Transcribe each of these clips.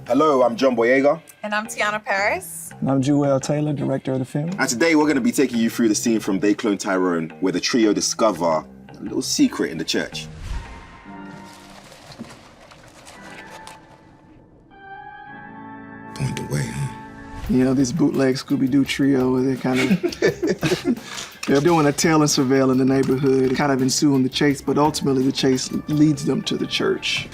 Hello, I'm John Boyega. And I'm Tiana Paris. And I'm Jewel Taylor, director of the film. And today we're going to be taking you through the scene from They Clone Tyrone, where the trio discover a little secret in the church. Point the way, huh? You know, this bootleg Scooby-Doo trio, where they're kind of, they're doing a tail and surveil in the neighborhood, kind of ensuing the chase, but ultimately the chase leads them to the church.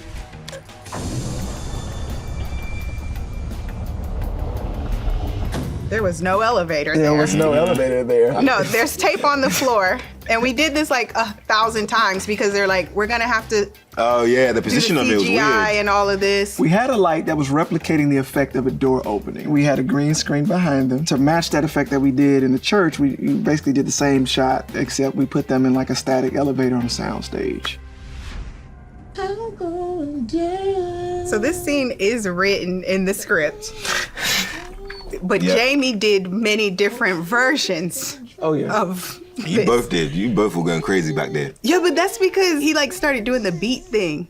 There was no elevator There was no elevator there. No, there's tape on the floor. And we did this like 1,000 times because they're like, we're gonna have to Oh yeah, the position do of the it was CGI weird. and all of this. We had a light that was replicating the effect of a door opening. We had a green screen behind them. To match that effect that we did in the church, we basically did the same shot, except we put them in like a static elevator on a sound stage. So this scene is written in the script. But Yep. Jamie did many different versions Oh yeah. of You this. both did. You both were going crazy back there. Yeah, but that's because he like started doing the beat thing.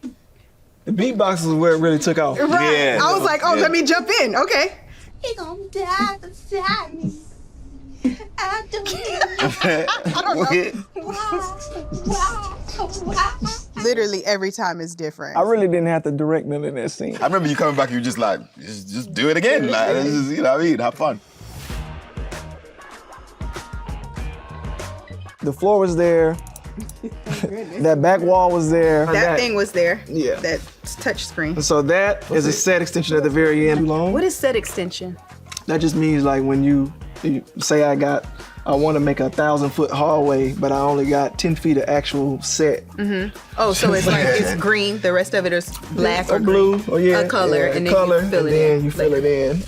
The beatbox is where it really took off. Right. Yeah. I was like, oh, Yeah. let me jump in. Okay. He gonna die beside me. I don't know why. Literally every time is different. I really didn't have to direct none of that scene. I remember you coming back, you were just like, just do it again. Like, it's just, you know what I mean? Have fun. The floor was there. That back wall was there. that thing was there. Yeah. That touch screen. So that is a set extension at the very end. What is set extension? That just means like when you say I want to make a 1,000-foot hallway, but I only got 10 feet of actual set. Oh, so it's like it's green. The rest of it is black or blue, green. or yeah, a color, yeah, and then color, you fill and it then in. you fill it in.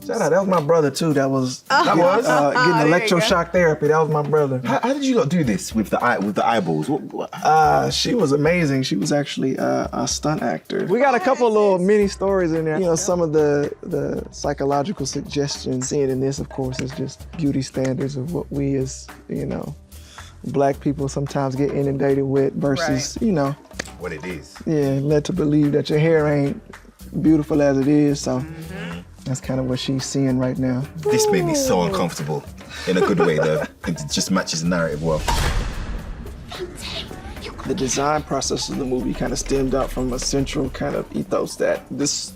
Shout out, that was my brother too. That was That was? getting there you go. electroshock therapy. That was my brother. How did you lot do this with the eyeballs? She was amazing. She was actually a stunt actor. We got a couple of little mini stories in there. You know, some of the psychological suggestions. Seeing in this, of course, is just beauty standards of what we as, you know, Black people sometimes get inundated with versus, you know, What it is. yeah, led to believe that your hair ain't beautiful as it is. So that's kind of what she's seeing right now. This made me so uncomfortable in a good way, though. It just matches the narrative well. The design process of the movie kind of stemmed out from a central kind of ethos that this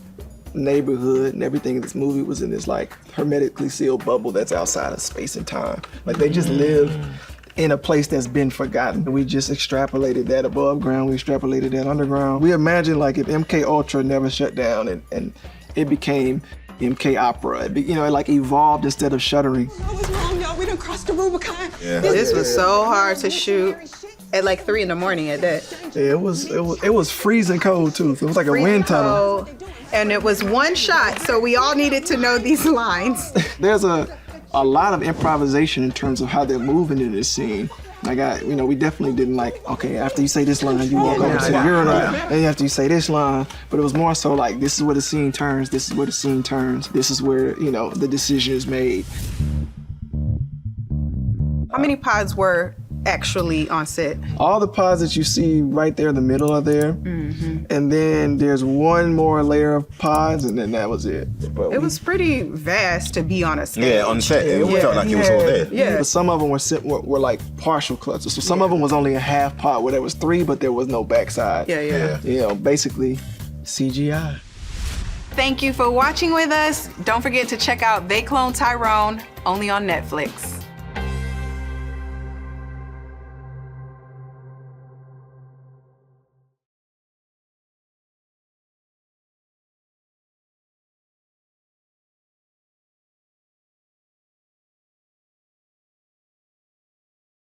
neighborhood and everything in this movie was in this like hermetically sealed bubble that's outside of space and time. Like they just live in a place that's been forgotten. We just extrapolated that above ground, we extrapolated that underground. We imagined like if MK Ultra never shut down and it became MK Opera. It like evolved instead of shuttering. What's wrong, y'all? We done crossed the Rubicon. Yeah. This was so hard to shoot at like 3 in the morning at that. Yeah, it was freezing cold too. So it was like a wind tunnel. And it was one shot, so we all needed to know these lines. There's a lot of improvisation in terms of how they're moving in this scene. Like we definitely didn't like, okay, after you say this line, you walk over to the urinal, and after you say this line, but it was more so like, this is where the scene turns, this is where the scene turns, this is where, the decision is made. How many pods were actually on set? All the pods that you see right there in the middle are there, and then there's one more layer of pods, and then that was it. But It was pretty vast to be on a stage. Yeah, on set, it Yeah. felt like it was all there. Yeah. But some of them were like partial clutches. So some of them was only a half pod where there was 3, but there was no backside. Yeah. Basically CGI. Thank you for watching with us. Don't forget to check out They Clone Tyrone, only on Netflix.